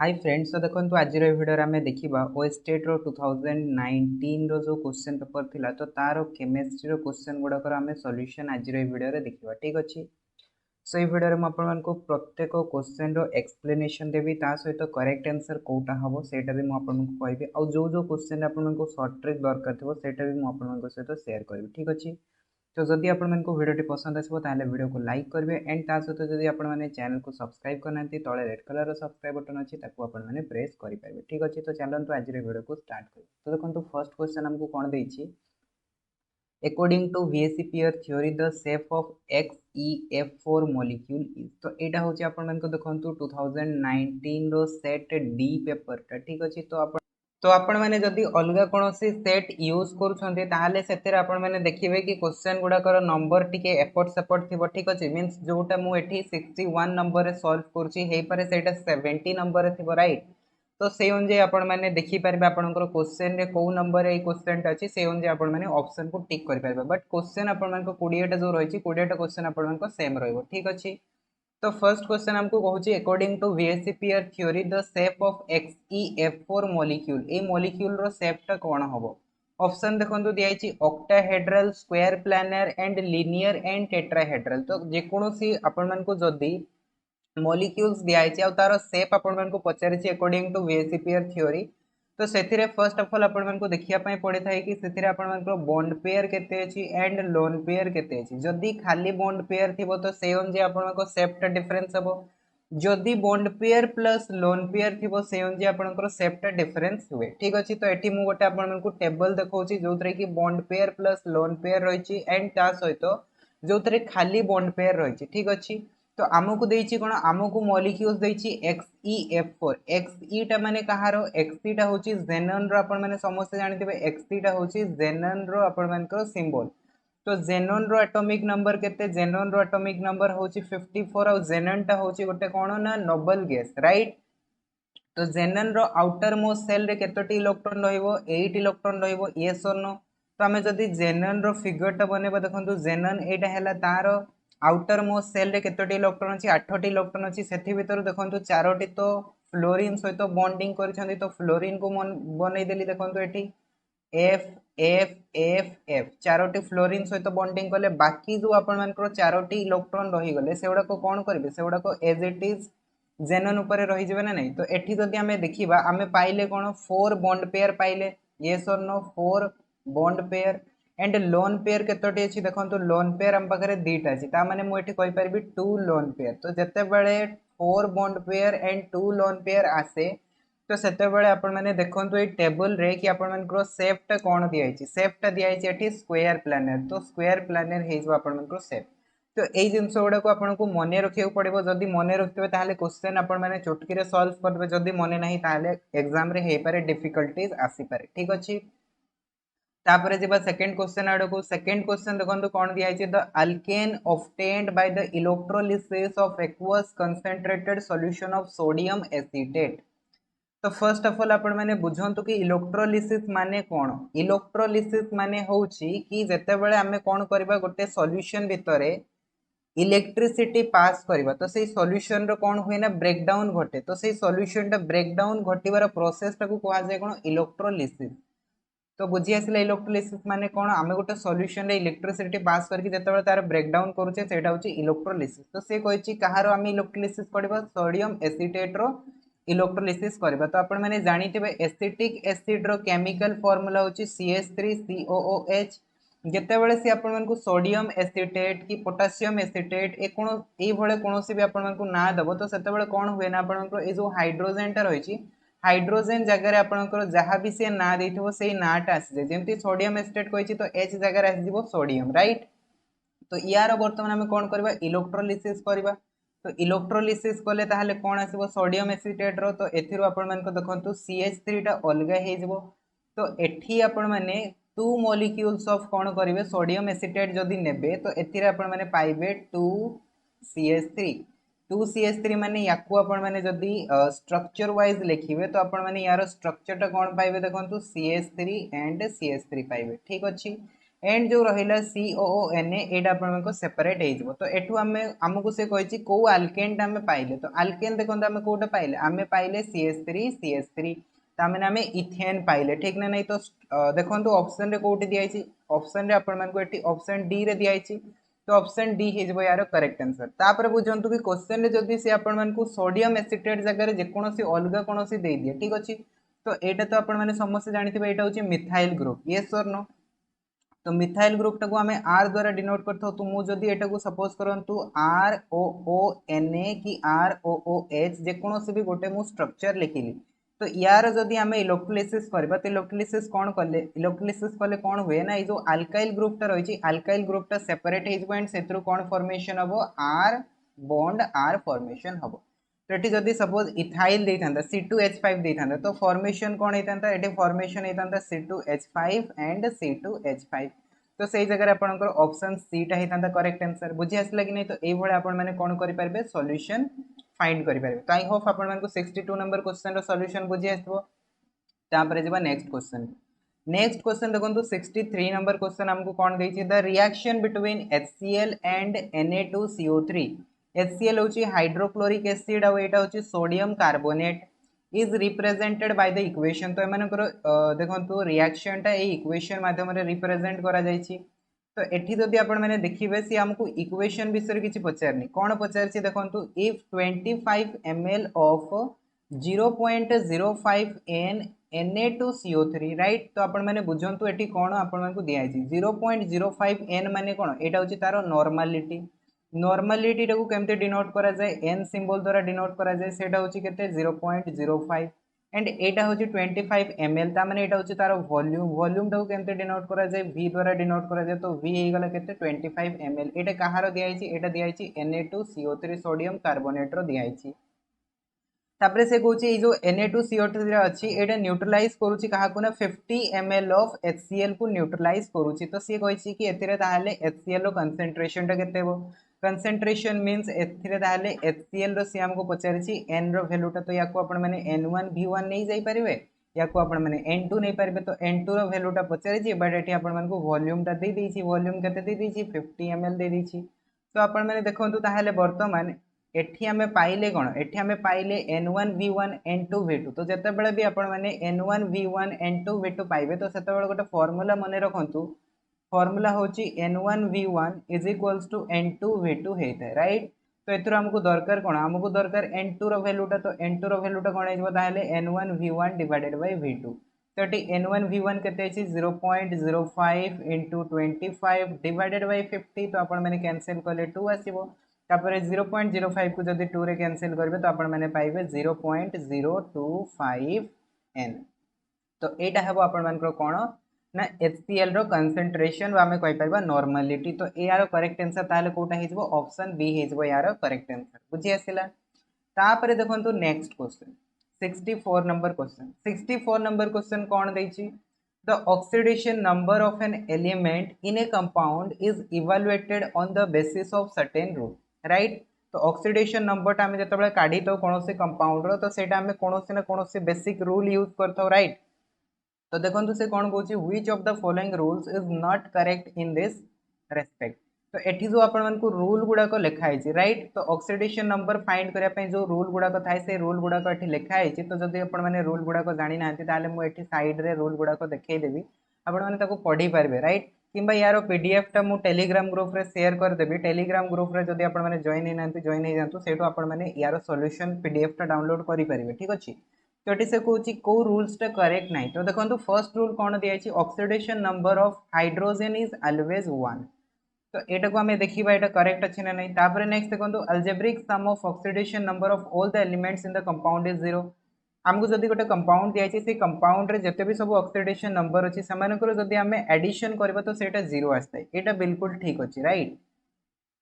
Hi friends, तो देखो आज भिडियो आम देखा ओएसटेट रो 2019 रो जो क्वेश्चन पेपर थिला तो तार केमिस्ट्री रो क्वेश्चन गुड़ाकर आम सॉल्यूशन आज भिडियो देखा। ठीक अच्छे, सो ये भिडियो में आपको प्रत्येक क्वेश्चन रो एक्सप्लेनेशन देवी, ता सहित करेक्ट आंसर कोटा हम सेटा भी मुझे कहबी। आउ जो जो क्वेश्चन आपको सर्ट ट्रिक दरकार थो सेटा भी मुझे सहित शेयर करी। ठीक अच्छे, तो जदि आपको भिडियो पसंद आसो भिडियो को लाइक करेंगे एंड ता सहित जदि आपने चैनल को सब्सक्राइब करना तले रेड कलर सब्सक्राइब बटन अच्छी आपने प्रेस करेंगे। ठीक अच्छे, तो चलते आज भिडियो को स्टार्ट करें। तो देखो फर्स्ट क्वेश्चन आमको कौन देछि, according to VSEPR theory the shape of XeF4 molecule is। तो यहाँ हूँ आपण देखो 2019 रो सेट डी पेपर टा। ठीक अच्छे, तो आपण मैंने जदि अलग कौन सेट यूज करुँचे ताहले सेतिर आपण मैंने देखिए कि क्वेश्चन गुड़ाकर नंबर टिके एपट सेपट थी। ठीक अच्छे, मीन्स जोटा मुझे 61 नंबर सॉल्व करुँचे सेटा 70 नंबर थी, राइट। तो से अनुसार आपण मैंने देखिपारे आपंकर क्वेश्चन रे कौ नंबर ये क्वेश्चन अच्छी से अनुसार आपण मैंने ऑप्शन को टिक करेंगे। बट क्वेश्चन आपण 20टा जो रही 20टा क्वेश्चन आपण सेम रही। ठीक अच्छे, तो फर्स्ट क्वेश्चन हमको कहूँ according to VSEPR theory the shape of XeF4 molecule, a molecule रो शेपटा कौन हम। ऑप्शन देखो दिखाई octahedral, square planar and linear and tetrahedral. तो जेकोसी आपण को जदि मॉलिक्यूल्स दिखाई आउ तार शेप आपण पचारि अकॉर्डिंग टू VSEPR थ्योरी, तो से फर्स्ट ऑफ ऑल आपण देखा पड़े था कि बॉन्ड पेयर केते अछि एंड लोन पेयर केते अछि। जदि खाली बॉन्ड पेयर थी तो से अनुसार आपण सेप्टा डिफरेंस हम, जदि bond pair plus lone pair थी से अनुसार आपण सेप्टा डिफरेंस हुए। ठीक अच्छे, तो ये मुझे गोटे आपको टेबल देखा जो थे कि bond pair plus lone pair रही एंड ता सहित जो थे खाली बॉन्ड पेयर रही। ठीक अच्छे, तो आमको देछि कोन, आमको मॉलिक्यूल्स देछि XeF4। Xe टा माने कहार, Xe टा होछि जेनन रो, आपण माने समस्त जानिथिबे Xe टा होछि जेनन रो आपण मानकर सिंबल। तो जेनन रो एटॉमिक नंबर केते, जेनन रो एटॉमिक नंबर होछि 54 और जेनन टा होछि गोटे कोन ना नोबल गैस, राइट। तो जेनन रो आउटर मोस्ट सेल रे केतोटी इलेक्ट्रॉन रहिबो, 8 इलेक्ट्रॉन रहिबो, यस और नो। तो आमे जदि जेनन रो फिगर टा बनेबा देखंतु जेनन एटा हैला तार आउटर मोस्ट सेल रे केतोटी इलेक्ट्रॉन अछि 8टी इलेक्ट्रॉन अछि। सेथि भीतर देखंतु 4टी तो फ्लोरीन सहित बॉन्डिंग करछन्ती, तो फ्लोरीन को बनै देली देखंतु एठी एफ एफ एफ एफ 4टी फ्लोरीन सहित बॉन्डिंग कले। बाकी जो आपण मानकर 4टी इलेक्ट्रॉन रही गले सेगुडा को कोन करबे, सेगुडा को एज इट इज जेनन ऊपर रही जबे ना नहीं। तो एठी जदि आमे देखिबा आमे पाइले कोन 4 बॉन्ड पेयर पाइले, यस और no 4 bond pair and lone pair केतोटी अछि देखंतु लोन पेयर हम पाखरे दीटा अछि, ता माने मु एठी कहि परबी 2 लोन पेयर। तो जते बेले 4 bond pair and 2 lone pair आसे तो सेते बेले आपण माने देखंतु ए टेबल रे कि आपण मानकर शेपटा कोन दिया अछि, शेपटा दिया अछि एठी स्क्वायर प्लानर। तो स्क्वायर प्लानर हे जो आपण मानकर शेप। तो यही जिनस गुड़ा को आपको मन रखा पड़ो, जदि मन रखिथे ताहले क्वेश्चन आपण मैंने चुटकी सॉल्व करेंगे, जदि मन ना ताहले एग्जाम रे हो पारे डिफिकल्टीज आसीपारे। ठीक अच्छे, तापर जी सेकेंड क्वेश्चन आड़ को। सेकेंड क्वेश्चन देखो कौन दिखाई the alkane obtained by the electrolysis of aqueous concentrated solution of sodium acetate. तो फर्स्ट ऑफ ऑल आपण मैंने बुझंतु कि इलेक्ट्रोलिसिस माने कौन। इलेक्ट्रोलिसिस माने होउची कि जेते बेले आमे कौन करबा गोटे सॉल्यूशन भितरे इलेक्ट्रिसिटी पास करबा तो से सॉल्यूशन रो कौन हुए ना ब्रेकडाउन घटे। तो से सॉल्यूशन टा ब्रेकडाउन घटिबार प्रोसेस टाको कहा जाय कौन इलेक्ट्रोलिसिस। तो बुझी आसला इलेक्ट्रोलिसिस माने कौन, आमे गोटे सॉल्यूशन रे इलेक्ट्रिसिटी पास करके जेतेबेले तार ब्रेकडाउन करूचे सेटा होची इलेक्ट्रोलिसिस। तो से कहिची कहार आमे इलेक्ट्रोलिसिस करबा सोडियम एसीटेट रो इलेक्ट्रोलिसिस करबा। तो आपण माने जानिथिबे एसिटिक एसिड रो केमिकल फार्मूला होची CH3COOH। जेतेबेले से आपण मानकु सोडियम एसीटेट कि पोटेशियम एसीटेट ए कोन ए भळे कोनोसी भी आपण मानकु ना दबो तो सेतेबेले कोन हुए ना आपण मानकु ए जो हाइड्रोजन टा रहिची हाइड्रोजन जगह आपंकर जहाँ भी सी ना देथिबो सेही नाटा आसी जाय। जेमती सोडियम एसिटेट कहिछि तो H जगह आसी जिवो सोडियम, राइट। तो यार वर्तमान आमे कोन करबा इलेक्ट्रोलिसिस करबा। तो इलेक्ट्रोलिसिस कले ताहले कोन आसीबो सोडियम एसीटेट रो। तो एथिरो आपण मानको देखंतु CH3 टा अलगा हे जिवो। तो एठी आपण माने 2 मॉलिक्यूल्स ऑफ कोन करिवे सोडियम एसीटेट जदी नेबे तो एथिरे आपण माने पाइबे 2CH3। 2CH3 माने याकू आपण माने जदी स्ट्रक्चर वाइज लिखिबे तो आपण माने यार स्ट्रक्चर टा कोन पाइबे देखंतु CH3 एंड CH3 पाइबे। ठीक अछि, एंड जो रहिला COONA एटा आपन सेपरेट हो तो एठू आमको से कहि को आल्केन आम पाइले तो आल्केन देखो आम कोटा पाइले आम पाइले CH3 तामें आम इथेन पाइले ठीक ना नहीं तो देखो ऑप्शन रे कोटी दिखाई ऑप्शन रे आपण मानको एठी ऑप्शन डी रे दिखाई तो ऑप्शन डी हो यार करेक्ट आंसर तापर बुझंतु कि क्वेश्चन रे जदी से आपण मानको सोडियम एसिटेट जगह जे कोनोसी अलगा कोनोसी दे दिए ठीक अछि तो एटा तो आपण माने समस्त जानिथिबे एटा होची मिथाइल ग्रुप यस और नो तो मिथाइल ग्रुप टाको आम आर द्वारा डिनोट करथो तो मु जदी एटा को सपोज करंतु ROONA कि ROOH जे कोनोसी भी गोटे मु स्ट्रक्चर लिखिली तो यार जदी आम इलेक्ट्रोलिसिस करबा तो इलेक्ट्रोलिसिस कोन करले इलेक्ट्रोलिसिस करले कोन हुए ना जो अल्काइल ग्रुप टा रहिछि अल्काइल ग्रुप टा सेपरेट हेजबो एंड सेत्रु कोन फॉर्मेशन हबो R बॉन्ड R फॉर्मेशन हबो तो ये जदि सपोज इथाइल देता C2H5 देता तो फॉर्मेशन कौन होता है फॉर्मेशन होता C2H5 एंड C2H5 तो सही जगह आपंकर ऑप्शन सी टा होता करेक्ट आंसर बुझी आसला कि नहीं तो ये आप कौन करेंगे सॉल्यूशन फाइंड करेंगे तो आई होप आप 62 नंबर क्वेश्चन रो सॉल्यूशन बुझी आसो तापर जब नेक्स्ट क्वेश्चन देखो 63 नंबर क्वेश्चन हमको कौन देछि the reaction between HCl and Na2CO3 HCl होची हाइड्रोक्लोरिक एसिड और एटा होची sodium carbonate is represented by the equation तो एमानकर देखंतु रिएक्शन टा ए इक्वेशन माध्यम रे रिप्रेजेंट करा जायछि तो एठी जदि आपण माने देखिबे सी हमकु इक्वेशन विषय किछि पचारनी कोन पचारछि देखंतु if 25 ml of 0.05 n Na2CO3 right तो आपण माने बुझंतु एठी कोन आपण मानकु दिया जायछि 0.05 n माने कोन एटा होछि तारो नॉर्मलिटी नॉर्मलिटी टाको केमते डिनोट करा जाए n सिंबल द्वारा डिनोट करा जाए सेटा होछि केते 0.05 एंड एटा होछि 25 ml ता माने एटा होछि तारो वॉल्यूम वॉल्यूम टाको केमते डिनोट करा जाए v द्वारा डिनोट करा जाए तो v हे गला केते 25 ml एटा कहारो दिया आइछि एटा दिया आइछि Na2CO3 सोडियम कार्बोनेट रो दिया आइछि तापरे से कहूँ जो Na2CO3 अच्छी एटा न्यूट्रलाइज करूची काहाकू ना 50 ml ऑफ HCl को न्यूट्रलाइज करूची तो सी कहिछि कि एथिरे ताहाले HCl रो कंसंट्रेशन टा केते हो कंसंट्रेशन मींस एथिरे ताहाले HCl रो सी हमको पचारिछि n रो वैल्यू टा तो याको आपण माने n1 v1 नहीं जाई परिबे याको आपण माने n2 नहीं परिबे तो n2 रो वैल्यू टा पचारिछि बट एठी आपण मानको वॉल्यूम टा दे देछि वॉल्यूम केते दे देछि 50 ml दे देछि तो आपण माने देखंतु ताहाले वर्तमान एठी हमें पाइले कौन एठी हमें पाइले n1 v1 n2 v2 तो जते बेले भी आपण माने n1 v1 n2 v2 पाइबे तो सेते बेले गोटे फार्मूला मने रखंतु फार्मूला होची n1 v1 is equals to n2 v2 हेते राइट तो एथरो हमको दरकार कोन हमको दरकार n2 रो वैल्यूटा तो n2 रो वैल्यूटा कोन आइबो ताहले n1 v1 divided by v2 तो एटी n1 v1 केते अछि 0.05 into 25 डिवाइडेड बाय 50 तो आपण माने कैंसिल करले 2 आसीबो तापर 0.05 को जदि 2 रे कैंसिल करबे तो आपण माने पाइबे 0.025 n तो एटा हेबो आपण मानकर कोन ना HCl रो कंसंट्रेशन आमे कहि परबा नॉर्मलिटी तो ए यार करेक्ट आंसर ताले कोटा हिजबो ऑप्शन बी हिजबो यार करेक्ट आंसर बुझी आसिला तापर देखंतु next question 64 number question 64 number question कोन दैछि the oxidation number of an element in a compound is evaluated on the basis of certain rule right तो ऑक्सीडेशन नंबर टा हमें जतबे काढी तो कोनोसी कंपाउंड रो तो सेटा हमें कोनोसी ना कोनोसी बेसिक रूल यूज करथो राइट तो देखंतु से कोन कहूची which of the following rules is not correct in this respect तो एठी जो आपण मन को रूल गुडा को लिखा है राइट तो ऑक्सीडेशन नंबर फाइंड करिया पई जो रूल गुडा को थाय से रूल गुडा को एठी लिखा है तो जदी आपण माने रूल गुडा को जानि नांती ताले मु एठी साइड रे रूल गुडा को देखाई देबी आपण माने ताको पढी पारबे राइट किंबा यार पीडीएफ टा मु टेलीग्राम ग्रुप रे शेयर कर देबी टेलीग्राम ग्रुप रे जदी आपण माने जॉइन हे नांती जॉइन हे जानतु सेटो आपण माने यार सॉल्यूशन पीडीएफ टा डाउनलोड करि पारबे ठीक अछि तो ये से कहूँ कौ रूल्स टा करेक्ट नहीं तो देखो फर्स्ट रूल कौन दिखाई oxidation number of hydrogen is always 1 तो एटा को हमें देखिबा एटा करेक्ट अछि ना नहीं तापर नेक्स्ट देखो algebraic sum of oxidation number of all the elements in the compound is 0 हमको जदी गोटे कंपाउंड दिखाई से कंपाउंड रे जते भी सब ऑक्सीडेशन नंबर अछि समानकर जदी हमें एडिशन करबा तो सेटा 0 आस्ताय एटा बिल्कुल ठीक अछि राइट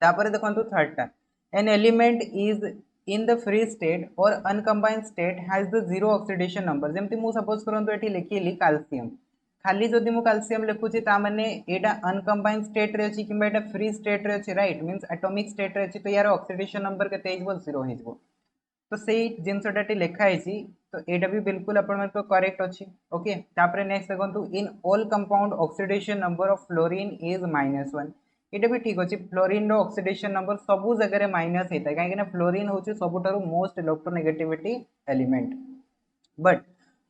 तापर देखंतु थर्ड टा an element is in the free state or uncombined state has the zero oxidation number जेमति मु सपोज करंतु एठी लिखिली कैल्शियम खाली जदी मु कैल्शियम लिखुची ता माने एटा अनकंबाइंड स्टेट रे अछि किबा एटा फ्री स्टेट रे अछि राइट मींस एटॉमिक स्टेट रे अछि तो यार ऑक्सीडेशन नंबर केते हिजबो 0 हिजबो तो से जिनसटाटी लिखाई तो यहाँ भी बिल्कुल आप करेक्ट अच्छी ओके। तापर नेक्स्ट देखो in all compound oxidation number of fluorine is -1 ये भी ठीक अच्छे। फ्लोरीन ऑक्सीडेशन नंबर सबू जगह माइनस होता है कहीं फ्लोरीन हूँ सब most electronegativity element. But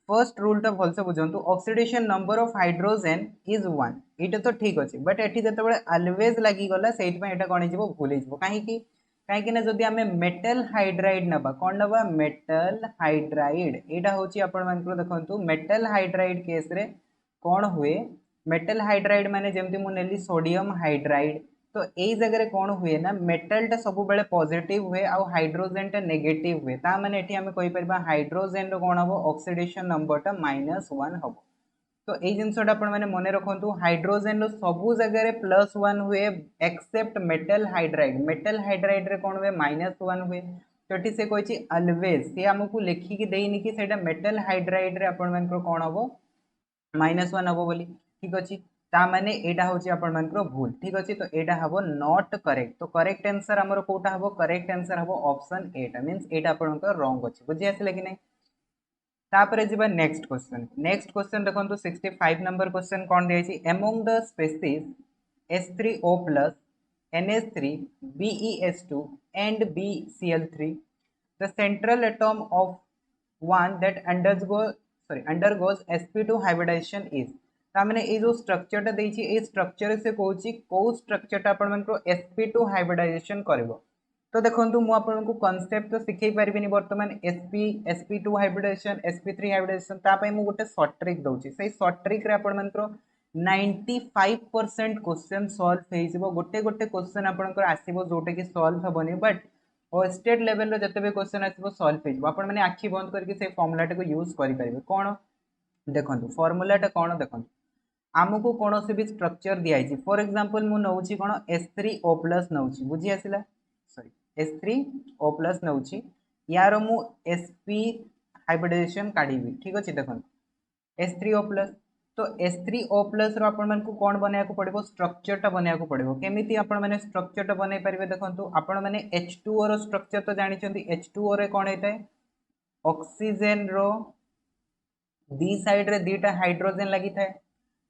first rule टा भलसे बुझंतु oxidation number of hydrogen is 1 ये तो ठीक अच्छे। बट ये जो ऑलवेज लगिगला से कौन हो भूल हो कहीं कहीं जदि आम मेटल हाइड्राइड नवा कौन नवा मेटल हाइड्राइड यहाँ हूँ आपण देखो मेटल हाइड्राइड केस रे कौन हुए मेटल हाइड्राइड माने जमती मु नेली सोडियम हाइड्राइड तो यही जगह कौन हुए ना मेटलटा सब बेले पॉजिटिव हुए आउ हाइड्रोजेनटा नेगेटिव हुए ता माने एठी हमें कहि परबा हाइड्रोजेन रो कौन हबो ऑक्सीडेशन नंबरटा -1 हबो। तो यही जिनसटा आपण माने मने रखंतु हाइड्रोजेन रो सबु जगह +1 हुए एक्सेप्ट मेटल हाइड्राइड रे कौन हुए -1 हुए। तो ये से कही ऑलवेज सी आमको लिखिकी देनी कि सेटा मेटल हाइड्राइड रे आपण मानकर कौन हबो -1 हबो बोली ठीक अच्छे। ताने यहाँ हूँ आपण भूल ठीक अच्छे। तो यहाँ हम नॉट करेक्ट। तो करेक्ट आंसर आमर कौटा हम करेक्ट आंसर हम ऑप्शन एटा मीन्स यहाँ आप रंग अच्छे बुझी आसले कि नहीं। तापर जी नेक्स्ट क्वेश्चन देखो 65 नंबर क्वेश्चन कौन दिखाई among the species H3O plus NH3 BeS2 and BCl3 the central atom of one that undergoes sp2 hybridization is तामने ये जो स्ट्रक्चर टा स्ट्रक्चर से कहूँ कौ स्ट्रक्चर आपण sp2 हाइब्रिडाइजेशन करिवो। तो देखो मुझे कनसेप्ट तो शिखई पारि बर्तमान sp2 हाइब्रिडाइजेशन sp3 हाइब्रिडाइजेशन तापाई मु गोटे सर्ट ट्रिक दूसरी से सर्ट ट्रिक रे आपण 95% क्वेश्चन सॉल्व हो गोटे गोटे क्वेश्चन आपंकर आसो जोटा कि सॉल्व हेनी बट स्टेट लेवल जिते भी क्वेश्चन आसो सॉल्व हो आप आखि बंद करके फर्मुला को यूज करेंगे कौन देखो फर्मुलाटा कौन देखो आमको कौन से भी स्ट्रक्चर दिखाई फॉर एग्जांपल मु नौची कौन H3O प्लस नौची बुझी आसला सॉरी H3O प्लस नौची यार मु sp हाइब्रिडाइजेशन काढ़ी ठीक अच्छे। देखो H3O प्लस तो H3O प्लस आपण कौन बनवाक पड़ो स्ट्रक्चरटा बनवाक पड़ो केमी आपने स्ट्रक्चरटा बनई पारे देखो आपण मैंने H2O रो स्ट्रक्चर तो जानते H2O रे कौन होता है ऑक्सीजन रो दी साइड रे दीटा हाइड्रोजेन लगी थाए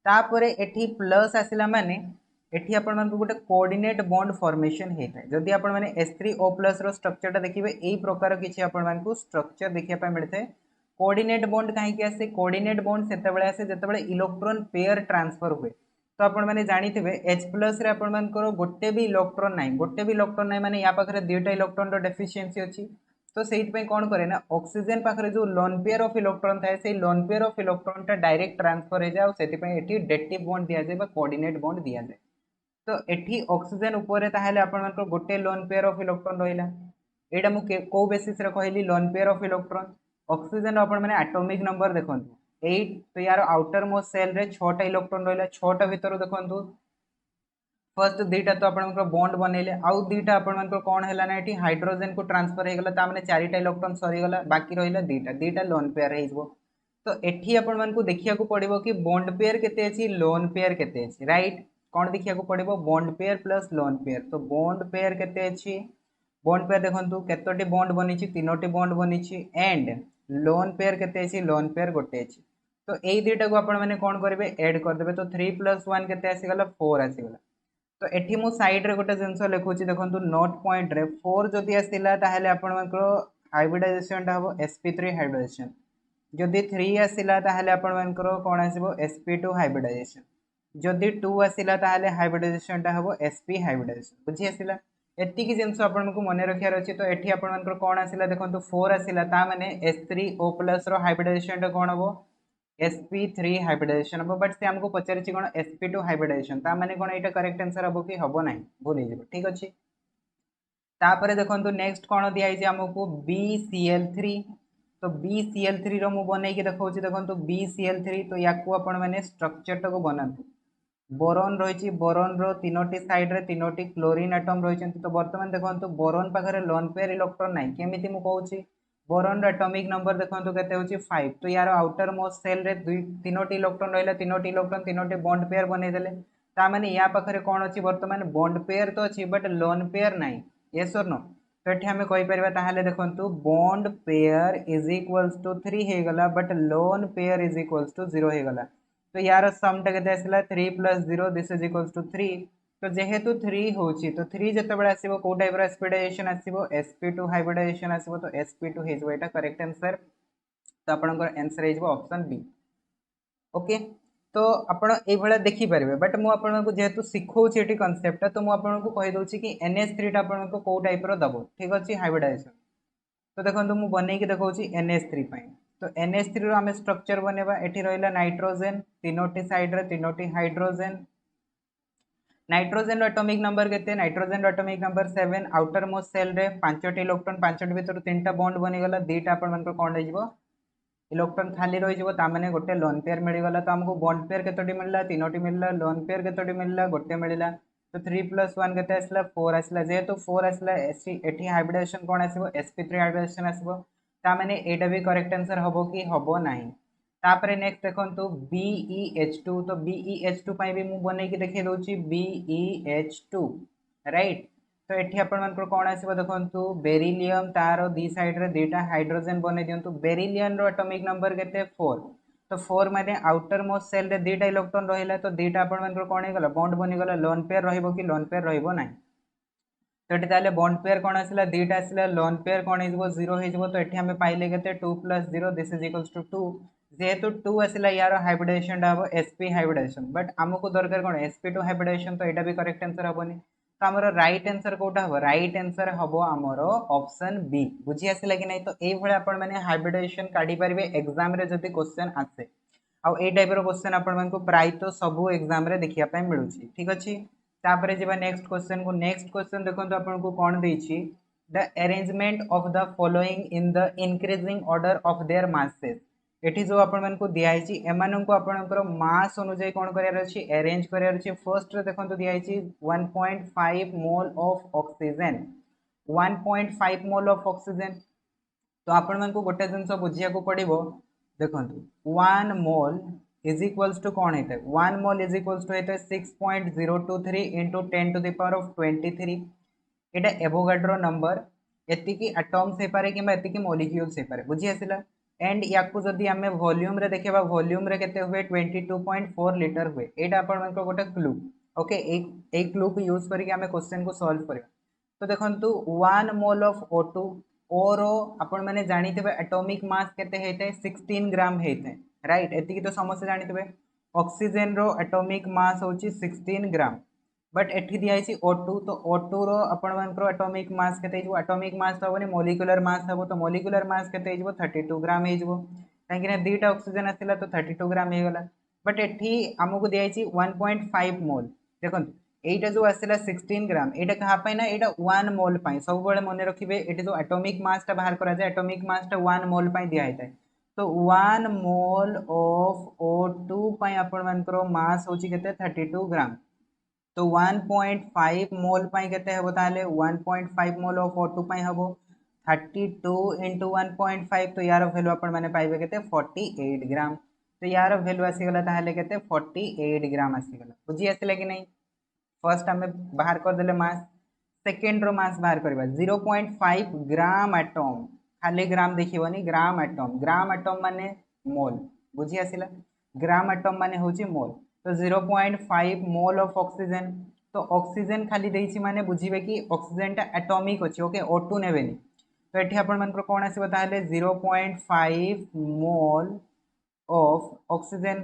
तापरे एठी प्लस आसिला माने एठी आपण मानकु गोटे कोऑर्डिनेट बॉन्ड फॉर्मेशन हेता है जदि आपण माने H3O प्लस रो स्ट्रक्चरटा देखिबे एई प्रकार किछि आपण मानकु स्ट्रक्चर देखिया पय मिलथे। कोऑर्डिनेट बॉन्ड काहे कि आसे कोऑर्डिनेट बॉन्ड सेतेबेले आसे जेतेबेले इलेक्ट्रॉन पेयर ट्रांसफर हुए। तो आपण माने जानिथिबे H प्लस रे आपण मानकर गोटे भी इलेक्ट्रॉन नाही माने या पाखरे दुईटा इलेक्ट्रॉन रो डेफिशिएंसी अछि। तो से कौन करे ना ऑक्सीजन पाखे जो लोन पेयर ऑफ इलेक्ट्रॉन थाए से लोन पेयर ऑफ इलेक्ट्रॉन टा डायरेक्ट ट्रांसफर हो जाए से डेटिव बॉन्ड दिया जाए कोऑर्डिनेट बॉन्ड दिया जाए। तो एठी ऑक्सीजन ऊपर ताहले आपण गोटे लोन पेयर ऑफ इलेक्ट्रॉन रहिला एटा मु को बेसिस रे कहली lone pair of electron oxygen आपण माने एटॉमिक नंबर देखंतु 8 तो यार आउटर मोस्ट सेल रे 6टा इलेक्ट्रॉन रहिला 6टा भीतर देखंतु फर्स्ट दुईटा तो आप बॉन्ड बनइले आउ दुईटा आप कौन है ना ये हाइड्रोजेन को ट्रांसफर होगा ताने 4टा इलेक्ट्रॉन सरीगला बाकी रहा दुईटा लोन पेयर हो। तो एठी आपण देखिया पड़ो कि बॉन्ड पेयर केते लोन पेयर केते राइट कौन देखिया पड़ो bond pair plus lone pair. तो बॉन्ड पेयर केते बॉन्ड पेयर देखो केतोटी बॉन्ड बनी 3टी बॉन्ड बनी एंड लोन पेयर केते लोन पेयर गोटे अच्छी। तो यही दुईटा को आपने कौन करेंगे एड करदे तो 3 + 1 केते आसीगला 4 आसीगला। तो एठी मु साइड रे गोटे जिनस लिखुची देखंतु नोट पॉइंट रे 4 जदि आसिला ताहेले आपनकर हाइब्रिडाइजेशन टा हबो sp3 हाइब्रिडाइजेशन जदि 3 आसिला ताहेले आपनकर कोन आसीबो sp2 हाइब्रिडाइजेशन जदि 2 आसिला ताहेले हाइब्रिडाइजेशन टा हबो sp हाइब्रिडाइजेशन बुझी आसिला एतिकी जिनस आपनको मने रखियार अछि। तो एठी आपनकर कोन आसिला देखंतु 4 आसिला ता माने H3O+ रो हाइब्रिडाइजेशन टा कोन हबो sp3 हाइब्रिडाइजेशन हम बट से हमको पचारि कौन sp2 हाइब्रिडाइजेशन ता माने कौन यहाँ करेक्ट आंसर हम कि हम ना भूल हो ठीक अच्छे। तापर देखो नेक्स्ट कौन दिखाई आमको BCl3 तो BCl3 रो मु बनई देखा देखो BCl3 तो या स्ट्रक्चर टाक बनातु बोरन रही बोरन रो 3टी साइड रे 3टी क्लोरीन एटम रही। तो बर्तमान देखो बोरन पाखे लोन पेयर इलेक्ट्रॉन ना केमी मुझे कहूँ बोरन एटॉमिक नंबर देखो केते 5 तो यार आउटर मोस्ट सेल रे 3टी इलेक्ट्रॉन रहा 3टी इलेक्ट्रॉन 3टी बॉन्ड पेयर बनईदे ताने या पाखे कौन अच्छी बर्तमान बॉन्ड पेयर तो अच्छी बट लोन पेयर ना यस और नो। तो ये आम कहीपर देखो bond pair is equals to 3 हो गला but lone pair is equals to 0 हो गला। तो यार समटा केते आसला 3 plus 0 this is equals to 3। तो जेहेतु 3 होची तो 3 जतबेले आसीबो को टाइप रो हाइब्रिडाइजेशन आसीबो sp2 हाइब्रिडाइजेशन आसीबो तो sp2 हेजबो एटा करेक्ट आंसर। तो आपनकर आंसर हेजबो ऑप्शन बी। ओके तो आपण ए भला देखि परबे बट मु आपनको जेहेतु सिखौछि एटी कांसेप्ट तो मु आपनको कहि दोछि कि NH3 टा आपनको को टाइप रो दबो ठीक अछि हाइब्रिडाइजेशन। तो देखो मु बनै के देखौछि NH3 पई। तो NH3 रो हम स्ट्रक्चर बनेबा एठी रहला नाइट्रोजन तीनोटी साइड रे तीनोटी हाइड्रोजन। नाइट्रोजन एटॉमिक नंबर केते nitrogen atomic number 7 outer most shell रे पांचटी इलेक्ट्रॉन पांचटी भीतर तीनटा बॉन्ड बनी गला दीटा आपण मन को कोन हेजिवो इलेक्ट्रॉन खाली रही जिवो ता माने गोटे लोन पेयर मिल गला। तो हमको बॉन्ड पेयर केतोटी मिलला तीनोटी मिलला लोन पेयर केतोटी मिलला गोटे मिलला। तो 3 + 1 केते आसला 4 आसला जेहेतु 4 आसला एठी हाइब्रिडाइजेशन कोन आसीबो sp3 हाइब्रिडाइजेशन आसीबो ता माने एटा भी करेक्ट आंसर हबो कि हबो नाही। तापरे नेक्स्ट देखंतु BeH2 तो BeH2 पई भी मु बनै के देखै दोछि BeH2 राइट। तो एठी आपण मन कोन आसीबो देखंतु बेरिलियम तारो दी साइड रे दीटा हाइड्रोजन बनै दियंतु बेरिलियम रो एटॉमिक नंबर केते 4। तो 4 माने आउटर मोस्ट सेल रे दीटा इलेक्ट्रॉन रहिला तो दीटा आपण मन कोन हे गला बॉन्ड बनि गला लोन पेयर रहिबो कि लोन पेयर रहिबो नाही। तो एठी ताले बॉन्ड पेयर कोन आसिला दीटा आसिला लोन पेयर कोन हेजबो 0 हेजबो। तो एठी हमें पाइले केते 2 + 0 दिस इज इक्वल्स टू 2 जेहेतु 2 आसिला यार हाइब्रिडाइजेशन डा हबो sp हाइब्रिडाइजेशन बट हमको दरकार कोन sp2 हाइब्रिडाइजेशन तो एटा भी करेक्ट आंसर हबोनी। तो हमरो राइट आंसर कोटा हबो राइट आंसर हबो हमरो ऑप्शन बी। बुझी आसिला कि नै। तो एई भळे आपण माने हाइब्रिडाइजेशन काढी परिबे एग्जाम रे जति क्वेश्चन आसे आ ए टाइप रो क्वेश्चन आपण मन को प्राय तो सब एग्जाम रे देखिया पय मिलुची ठीक अछि। तापरे जेबा नेक्स्ट क्वेश्चन को नेक्स्ट क्वेश्चन देखंतु आपण को कोन देछि the arrangement of the following in the increasing order of their masses. एठी जो आपण मन को दिया हिची एमान को आपणकर मास अनुसार कोन करियार अछि अरेंज करियार अछि। फर्स्ट रे देखंतु दिया हिची 1.5 mole of oxygen 1.5 mole of oxygen. तो आपण मन को गोटे जिंस बुझिया को पड़िबो देखंतु 1 मोल इज इक्वल्स टू कोन हेते 1 मोल इज इक्वल्स टू हेते 6.023 into 10 to the power of 23 Etah Avogadro number एतिकी atoms हे पारे किबा एतिकी मॉलिक्यूल्स हे पारे बुझी आसिला। एंड याकू जदी हमें वॉल्यूम रे देखिबा वॉल्यूम रे केते हुए 22.4 लीटर हुए एटा आपण मन को गोटे क्लू। ओके एक क्लू को यूज करके हमें क्वेश्चन को सॉल्व करिया। तो देखंतु 1 मोल ऑफ O2 और आपण माने जानिथिबे एटॉमिक मास केते हेते 16 ग्राम हेते राइट एतिकी तो समस्त जानिथिबे। ऑक्सीजन रो एटॉमिक मास होची 16 ग्राम बट एठी दिया हिची O2 तो O2 रो आपण मानकर एटॉमिक मास केते हिजबो एटॉमिक मास हबोनी मॉलिक्यूलर मास हबो। तो मॉलिक्यूलर मास केते हिजबो 32 ग्राम हिजबो काहे कि दीटा ऑक्सीजन आसिला तो 32 ग्राम हे गला। बट एठी हमकु दिया हिची 1.5 मोल देखंतु एटा जो आसिला 16 ग्राम एटा कहा पय ना एटा 1 मोल पय सब बळे मने रखिबे एटी जो एटॉमिक मास ता बाहर करा जाय एटॉमिक मास ता 1 मोल पय दिया हेतै। तो 1 मोल ऑफ O2 पय आपण मानकर मास होची केते 32 ग्राम। तो 1.5 मोल पय केते हबो ताले 1.5 मोल ऑफ O2 पय हबो 32 into 1.5 तो यार वैल्यू आपण माने पाइबे केते 48 ग्राम। तो यार वैल्यू आसी गला ताले केते 48 ग्राम आसी गला बुझी आसिला कि नै। फर्स्ट हमें बाहर कर देले मास सेकंड रो मास बाहर करबा 0.5 ग्राम एटम खाली ग्राम देखिबनी ग्राम एटम माने मोल बुझी आसिला ग्राम एटम माने होची मोल। तो 0.5 मोल ऑफ ऑक्सीजन तो ऑक्सीजन खाली देइछि माने बुझिबे कि ऑक्सीजन टा एटॉमिक अछि ओके O2 नेबेनी। तो एठी आपण मन कोन आसीबो ताले 0.5 मोल ऑफ ऑक्सीजन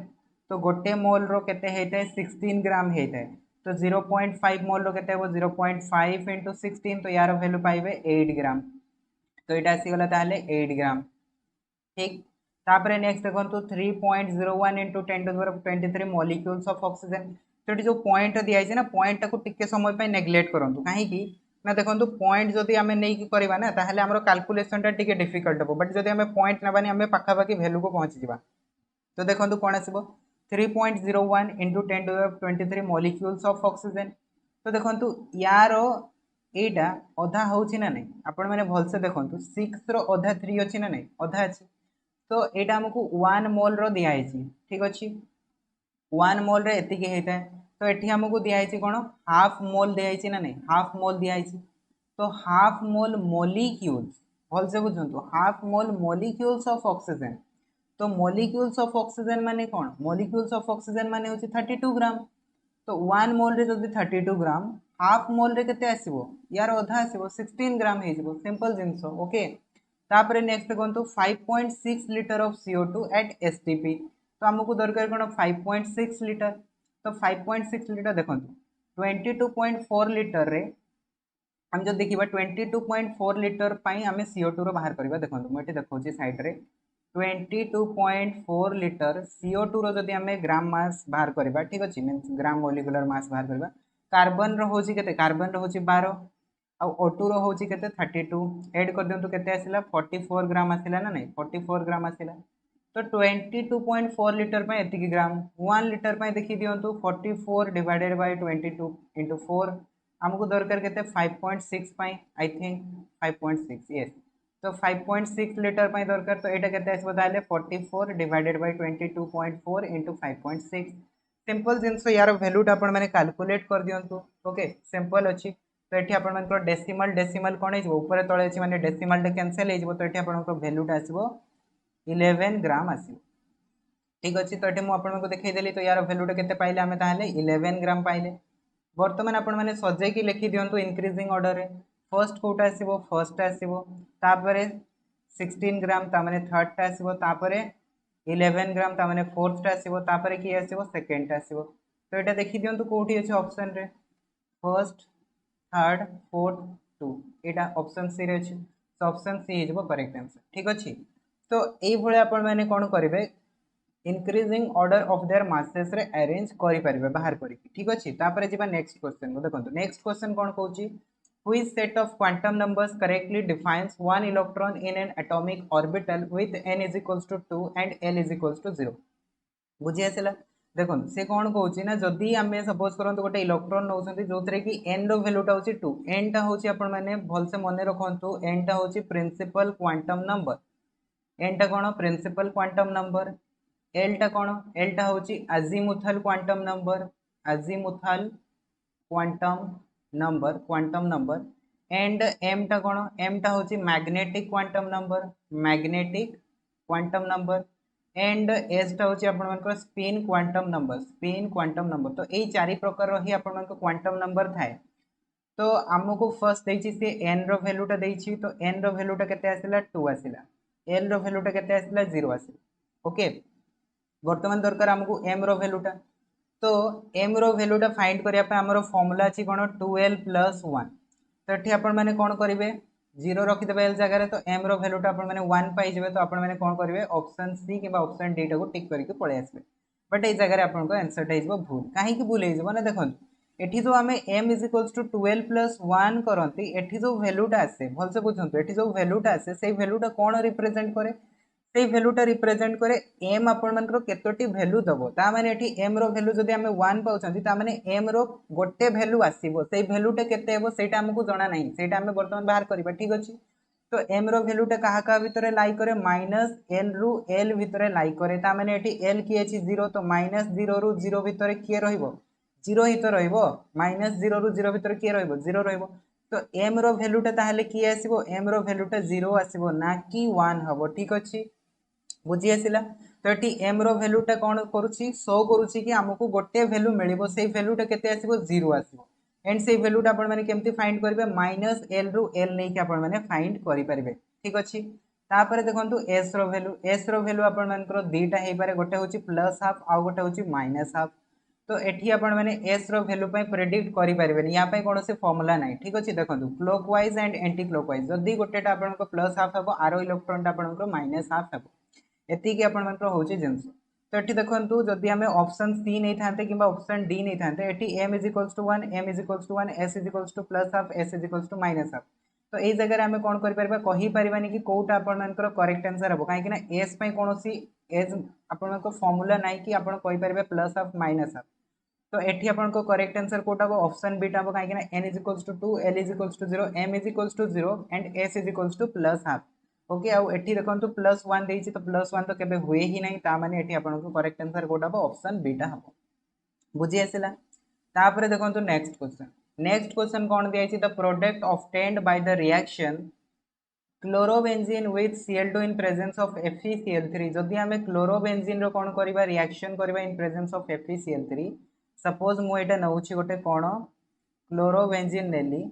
तो गोटे मोल रो केते हेते 16 ग्राम हेते। तो 0.5 मोल रो केते हो 0.5 into 16 तो यार वैल्यू पाइबे 8 ग्राम। तो एटा आसी गला ताले 8 ग्राम ठीक। तापरे नेक्स्ट देखंतु 3.01 into 10 to the power of 23 molecules of oxygen। तो जो पॉइंट दिया है ना पॉइंट को टिके समय पे नेग्लेक्ट करंतु काहे कि ना देखंतु पॉइंट जदी हमें नै की करबा ना ताहले हमरो कैलकुलेशन टा टिके डिफिकल्ट हो बट जदी हमें पॉइंट नबानी हमें पाखा पाखी वैल्यू को पहुंच जिबा। तो देखंतु कोन आसीबो 3.01 into 10 to the 23 molecules of oxygen। तो देखंतु यारो एटा अधा होछि ना नै आपण माने भल से देखंतु 6 रो अधा 3 अछि ना नै अधा अछि। तो एटा हमकु 1 मोल रो दिया हिची ठीक अछि 1 मोल रे एति के हेता। तो एठी हमकु दिया हिची कोन हाफ मोल दिया हिची ना नै हाफ मोल दिया हिची। तो हाफ मोल मोलिक्यूल्स भल से बुझंतु half mole molecules of oxygen. तो मोलिक्यूल्स ऑफ ऑक्सीजन माने कौन मोलिक्यूल्स ऑफ ऑक्सीजन माने होची 32 ग्राम। तो 1 मोल रे जदी 32 ग्राम हाफ मोल रे केते आसीबो यार अधा आसीबो 16 ग्राम हे जिवो सिंपल जिंसो ओके। तापरे नेक्स्ट देखंतु 5.6 litre of CO2 eight STP। तो हमको दरकार कोन 5.6 लीटर। तो 5.6 लीटर देखंतु 22.4 लीटर रे हम जो देखिबा 22.4 लीटर पाई हमें CO2 रो बाहर करबा देखंतु मोटे देखौची साइड रे 22.4 लीटर CO2 रो जदी हमें ग्राम मास बाहर करबा ठीक अछि मींस ग्राम मोलिकुलर मास बाहर करबा कार्बन रो होची केते कार्बन रो होची 12 आ O2 रो होची केते 32 ऐड कर दियंतु केते आसिला 44 ग्राम आसिला ना नहीं 44 ग्राम आसिला। तो 22.4 लीटर पे एतिकी ग्राम 1 लीटर पे देखि दियंतु 44 डिवाइडेड बाय 22 इंटू 4 हमको दरकार केते 5.6 पाई आई थिंक 5.6 यस। तो 5.6 लीटर पाई दरकार तो एटा केते आसबो ताले 44 डिवाइडेड बाय 22.4 इंटू 5.6 सिंपल जिंस यार वैल्यूटा आपण माने कैलकुलेट कर दियंतु ओके सिंपल अछि। तो एठी आपण मानकर डेसिमल डेसिमल कोन हिजबो ऊपर तळे अछि माने डेसिमल टे कैंसिल हिजबो तो एठी आपण को वैल्यूटा आसबो 11 ग्राम आसी ठीक अच्छे। तो ये मुझे देखईदेली तो यार भैल्यूटा केते पाइले आमे ताहले 11 ग्राम पाइले। बर्तमान आपण मैंने सजेकी लिखि दियंतु इंक्रीजिंग ऑर्डर रे फर्स्ट कोटा आसीबो फर्स्ट आसीबो तापरे 16 ग्राम ता माने थर्ड टा आसीबो तापरे 11 ग्राम ता माने फोर्थ टा आसीबो तापरे की आसीबो सेकंड टा आसीबो। तो एटा देखि दियंतु कोठी अछि ऑप्शन रे फर्स्ट थर्ड फोर्थ टू एटा ऑप्शन सी रे अछि। तो option C is correct answer ठीक अछि। तो एई भळे आपण माने कोन करिवे increasing order of their masses रे अरेंज करि परिबे बाहर करि ठीक अछि। तापरे जिबा नेक्स्ट क्वेश्चन को देखंतु नेक्स्ट क्वेश्चन कोन कहूची which set of quantum numbers correctly defines one electron in an atomic orbital with n is equals to 2 and l is equals to 0 बुझी आसिला। देखो से कौन कहूँ ना जदि आम सपोज करते गोटे इलेक्ट्रॉन नौ जो कि एन रैल्यूटा हूँ 2 एन टा हूँ आपण मैंने भलसे मन रखु एन टा हूँ प्रिंसिपल क्वांटम नंबर एन टा कौन प्रिंसिपल क्वांटम नंबर एल टा कौन एल टा हूँ azimuthal quantum number azimuthal quantum number and M टा कौन एम टा हूँ magnetic quantum number and S टा हूँ आप स्पिन क्वांटम नंबर तो यही चारि प्रकार ही आप क्वांटम नंबर थाए। तो आमको फर्स्ट देछि से एन रो वैल्यूटा देछि तो एन रो वैल्यूटा केते आसिला 2 आसिला एल रो वैल्यूटा केते आसिला 0 आसिला ओके। वर्तमान दरकार आमको एम रो वैल्यूटा तो एम रो वैल्यूटा फाइंड करिया पे हमरो फार्मूला अछि कोन 2l + 1 तो एठी आपण माने कोन करिवे 0 रखि देबे एल जगह रे तो एम रो वैल्यूटा आपण माने 1 पाई जेबे तो आपण माने कोन करिवे ऑप्शन सी किबा ऑप्शन डी टा को टिक करके पळे आसबे बट ए जगह रे आपण को आंसर टा हिजबो भूल काहे कि भूल हिजबो ना देखंतु एठी जो आमे m = 12 + 1 करंती एठी जो वैल्यूटा आसे भलसे बुझंतु एठी जो वैल्यूटा आसे सेही वैल्यूटा कोन रिप्रेजेंट करे सेही वैल्यूटा रिप्रेजेंट करे m आपण मानकर केतोटी वैल्यू दबो ता माने एठी m रो वैल्यू जदी आमे 1 पाउछंती ता माने m रो गोटे वैल्यू आसीबो सेही वैल्यूटा केते हेबो सेटा हमकु जणा नाही सेटा हमें वर्तमान बाहर करबा ठीक अछि। तो m रो वैल्यूटा कहा कहा भीतर लाई करे -l रु l भीतर लाई करे ता माने एठी l की अछि 0 तो -0 रु 0 भीतर किए रहिबो 0 ही तो रहिबो -0 रु 0 भीतर किए रहिबो 0 रहिबो। तो m रो वैल्यूटा ताहले किए आसीबो m रो वैल्यूटा 0 आसीबो ना कि 1 हबो ठीक अछि बुझी आसिला। तो ये एम रो वैल्यूटा कौन करुच्ची शो करुच्ची कि आमको गोटे वैल्यू मिलिबो से वैल्यूटा केते आसीबो 0 आसीबो एंड से वैल्यूटा आपण माने केमती फाइंड करिवे -l रु l नै कि आपण माने फाइंड करि परिबे ठीक अछि। तापर देखंतु s रो वैल्यू आपण मानकर दुईटा हे पारे गोटे होची +½ आ गोटे होची -½ तो एठी आपण माने s रो वैल्यू पय प्रेडिक्ट करि परिबेनी या पय कोनोसे फार्मूला नै ठीक अछि। देखंतु क्लॉकवाइज एंड एंटी क्लॉकवाइज जदी गोटेटा आपण को +½ हबो आरो इलेक्ट्रॉनटा आपण को -½ हबो एति कि आपण मानकर होची जिंस। तो एठी देखंतु जदी हमें ऑप्शन सी नै थाते किबा ऑप्शन डी नै थाते एठी m = 1 m = 1 s = +½ s = -½ तो ए जगह रे हमें कोन करि परबा कहि परिबानी कि कोउटा आपण मानकर करेक्ट आंसर हबो काहे कि ना s पय कोनोसी एज आपण को फार्मूला नै कि आपण कहि परबे +½ -½ तो एठी आपण को करेक्ट आंसर कोटा को ऑप्शन बी टा हबो काहे कि ना n = 2 l = 0 m = 0 and s = +½ okay आउ एठी देखंतु +1 देछि तो +1 तो केबे हुए ही नहीं ता माने एठी आपन को करेक्ट आंसर कोटा हबो ऑप्शन बी टा हबो बुझी आसिला। तापरे देखंतु नेक्स्ट क्वेश्चन नेक्स्ट क्वेश्चन कौन दिया the product obtained by the reaction chlorobenzene with Cl2 in presence of FeCl3 जदि आम क्लोरोबेंजीन रो कौन करबा रिएक्शन करबा in presence of FeCl3 suppose मु एटा नउछि गोटे कोन क्लोरोबेंजीन नेली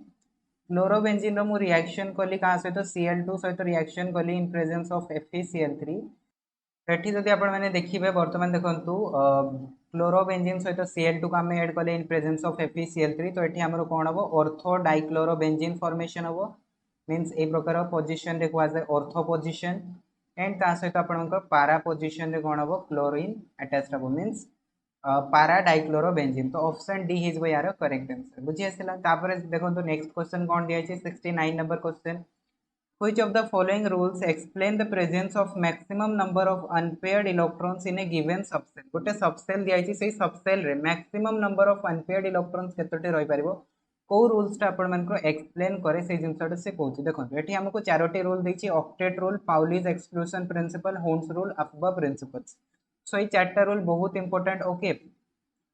क्लोरोबेंजीन रो मु रिएक्शन कली का सहित Cl2 सहित रिएक्शन कली इन प्रेजेंस ऑफ FeCl3 एठी जदि आपण माने देखिबे वर्तमान देखंतु क्लोरोबेंजीन सहित Cl2 को आम ऐड कले इन प्रेजेंस ऑफ FeCl3 तो एठी हमरो कोन हबो ऑर्थो डाइक्लोरोबेंजीन फॉर्मेशन हबो मीन्स ए प्रकार पोजिशन रे कुआ जाय ऑर्थो पोजिशन एंड ता सहित आपनकर पारा पोजिशन रे कोन हबो क्लोरीन अटैच्ड हबो मीन्स पारा डाइक्लोरोबेंजीन तो ऑप्शन डी इज यार करेक्ट आंसर बुझी आसिला तापर देखंतु नेक्स्ट क्वेश्चन कोन दिया छै 69 number question Which of the following rules explain the presence of maximum number of unpaired electrons in a given subcell? गोटे subcell दिया है सेही subcell रे maximum number of unpaired electrons केतोटे रहि परिबो को रूल्स टा आपण मन को एक्सप्लेन करे से जिंसटा से कहूची देखो एठी हमको चारोटी रूल देछि octet rule Pauli's exclusion principle Hund's rule Aufbau principles so ये चारटा रूल बहुत इंपोर्टेंट ओके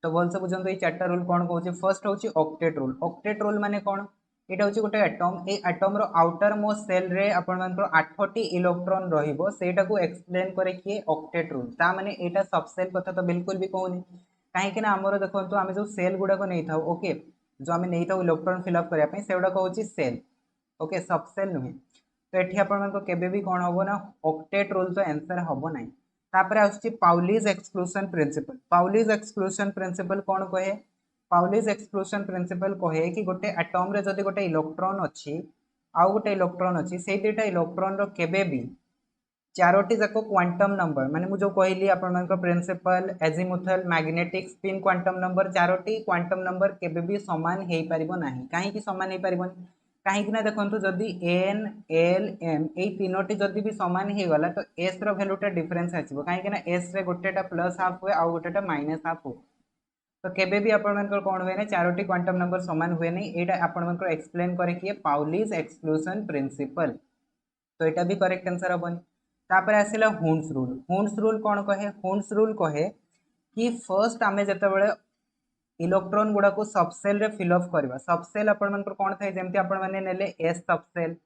तो बोल से बुझंतु ये चारटा रूल कोन कहूची फर्स्ट होची ऑक्टेट रूल माने कोन एटा होची गोटे एटम ए एटम रो आउटर मोस्ट सेल रे आपण मानकर 8टी इलेक्ट्रॉन रहिबो सेटा को एक्सप्लेन करे कि ऑक्टेट रूल ता माने एटा सबसेल कथा तो बिल्कुल भी कहूनी काहे कि ना हमरो देखंतु आमे जो सेल गुडा को नै थाउ ओके जो आमे नै थाउ इलेक्ट्रॉन फिल अप करिया पई सेउडा कहूची सेल ओके सबसेल नुहे तो एठी आपण मानको केबे भी कोन हबो ना ऑक्टेट रूल तो आंसर हबो नै तापर आउची पाउलीज एक्सक्लूजन प्रिंसिपल कोन कहे पाउलीज एक्सक्लूजन प्रिंसिपल कहे कि गोटे एटम रे जदि गोटे इलेक्ट्रॉन अछि आउ गोटे इलेक्ट्रॉन अछि से दुटा इलेक्ट्रॉन रो केबे भी चारोटी जाको क्वांटम नंबर माने मु जो कहली आपण मानक principal azimuthal magnetic spin quantum number चारोटी क्वांटम नंबर केबे भी समान हेई परिबो नाही काहे कि समान हेई परिबोनी काहे कि ना देखंतु जदि n l m ए तीनोटी जदि भी समान हे गला तो s रो वैल्यूटा डिफरेंस आछिबो काहे कि ना s रे गोटेटा प्लस हाफ हुए आउ गोटेटा माइनस हाफ हो तो केबे भी आपण मानकर कोन हुए नै चारोटी क्वांटम नंबर समान हुए नै एटा आपण मानकर एक्सप्लेन करे कि पाउलीज एक्सक्लूजन प्रिंसिपल तो एटा भी करेक्ट आंसर हबन तापर आसिला हुन्स रूल कोन कहे हुन्स रूल कहे कि फर्स्ट आमे जते बेले इलेक्ट्रॉन गुडा को सबसेल रे फिल अप करबा सबसेल आपण मानकर कोन थाय जेमति आपण माने नेले s subshell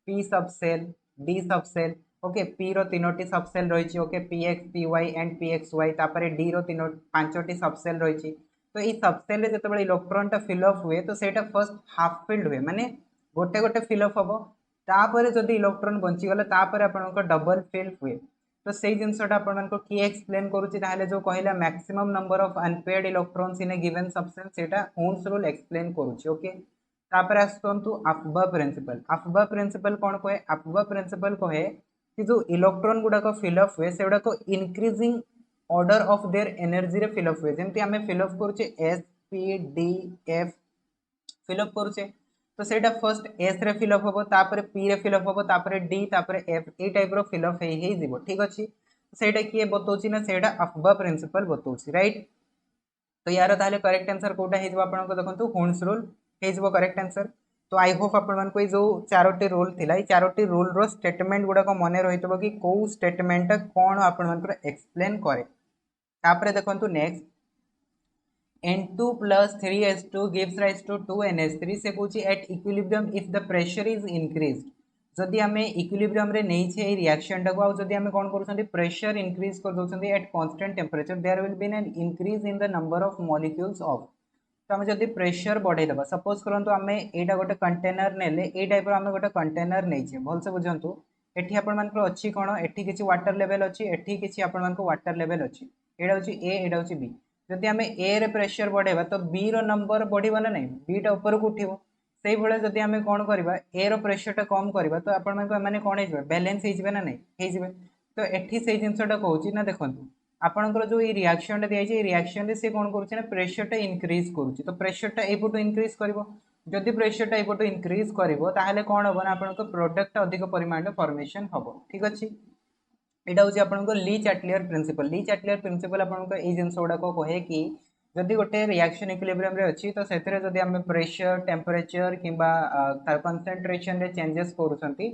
p subshell d subshell okay p रो तीनोटी सबसेल रहिछि okay px py and pxy तापरे d रो तीनो पांचोटी सबसेल रहिछि तो ई सबसेल रे जते बेले इलेक्ट्रॉन टा फिल अप हुए तो सेटा फर्स्ट हाफ फिल्ड हुए माने गोटे गोटे फिल अप हबो तापरे जदि इलेक्ट्रॉन बंची गले तापरे आपनको डबल फिल्ड हुए तो सेही जिंसटा आपण मानको की एक्सप्लेन करूची ताहले जो कहिला maximum number of unpaired electrons in A given substance सेटा हुन्स रूल एक्सप्लेन करूची ओके तापर आसतंतु अफबा प्रिंसिपल कोन कहे अफबा प्रिंसिपल कहे कि जो इलेक्ट्रॉन गुडा को फिल अप हुए सेउडा को increasing order of their energy रे फिल अप हुए जेमति हमें फिल अप करूचे s p d f fill up करूचे तो सेटा फर्स्ट s रे फिल अप होबो तापर p रे फिल अप होबो तापर d तापर f ए टाइप रो फिल अप हे जिवो ठीक अछि सेटा किए बतौची ना सेटा अफबा प्रिंसिपल बतौची राइट तो यार ताले करेक्ट आंसर कोटा हे जिवो आपन को देखंतु हुन्स रूल हे जिवो करेक्ट आंसर तो आई होप आपन मन को जो चारोटी रूल थिला ई चारोटी रूल रो स्टेटमेंट गुडा को मने रहितबो कि को स्टेटमेंट कोन आपन मन को एक्सप्लेन करे तापर देखंतु next N2 plus 3H2 gives rise to 2NH3 से पूछी at equilibrium if the pressure is increased जदि आमे इक्विलिब्रियम रे नै छे रिएक्शन टा को आ जदि आमे कोन करूछंती प्रेशर इंक्रीज कर दोछंती at constant temperature there will be an increase in the number of molecules of तो आमे जदि प्रेशर बढ़ाई देबा सपोज करंतु आमे एटा गोटे कंटेनर नेले ए टाइप रो आमे गोटे कंटेनर नै छे भल से बुझंतु एठी आपण मान को अछि कोन एठी किछि वाटर लेवल अछि एठी किछि आपण मान को वाटर लेवल अछि एडा होछि ए एडा होछि बी जदि आमे ए रे प्रेशर बढ़ेबा तो बी रो नंबर बढ़िबो ना नै बी टा ऊपर को उठिबो सेही भले जदि आमे कोन करबा ए रो प्रेशर टा कम करबा तो आपण मान को माने कोन हे जबे बैलेंस हे जबे ना नै हे जबे तो एठी सेही जिंसटा कहूची ना देखंतु आपनकर जो ई रिएक्शन टा दिया छै रिएक्शन रे से कोन करूची ना प्रेशर टा इंक्रीज करूची तो प्रेशर टा एपटो इंक्रीज करबो जदि प्रेशर टा एपटो इंक्रीज करबो ताहले कोन होबो ना आपनकर प्रोडक्ट अधिक परिमाण रे फॉर्मेशन होबो ठीक अछि एटा होची आपनकर ली चाटलियर प्रिंसिपल आपनकर ए जिंस गुडा को कहे कि जदि गोटे रिएक्शन इक्विलिब्रियम रे अछि तो सेतरे जदि हम प्रेशर टेंपरेचर किबा तार कंसंट्रेशन रे चेंजेस करूछंती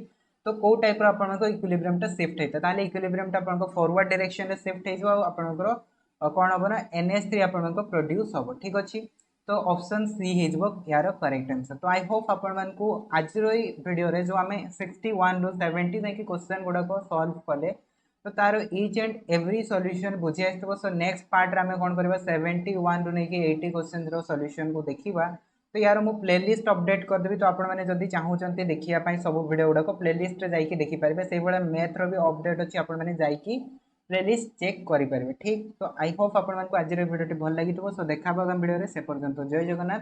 तो को टाइप रो आपनकर इक्विलिब्रियम टा शिफ्ट हेता ताले इक्विलिब्रियम टा आपनकर फॉरवर्ड डायरेक्शन रे शिफ्ट हे जो आपनकर कोन होबो ना NH3 आपनकर प्रोड्यूस होबो ठीक अछि तो ऑप्शन सी हो यार करेक्ट आंसर। तो आई होप आपण मानकू आज वीडियो रे जो आम 61 रु 70 तक क्वेश्चन गुड़ाक सॉल्व कले तो तार इच एंड एवरी सॉल्यूशन बुझी आसो। सो नेक्स्ट पार्ट रे आम कौन करबा 71 रु नहीं 80 क्वेश्चन रो सॉल्यूशन को देखिबा। तो यार मु प्लेलिस्ट अपडेट करदेवी। तो आपण मैंने जदि चाहूँगी देखिए सब वीडियो गुड़ाक प्लेलिस्ट रे जाइए देखिपारे से भाई मैथ रो भी अपडेट अच्छी आपण मैंने जाइए प्लेलिस्ट चेक करेंगे। ठीक तो आई होप आपण आज वीडियो भल लगी। सो देखा भिडियो से पर्यंत जय जगन्नाथ।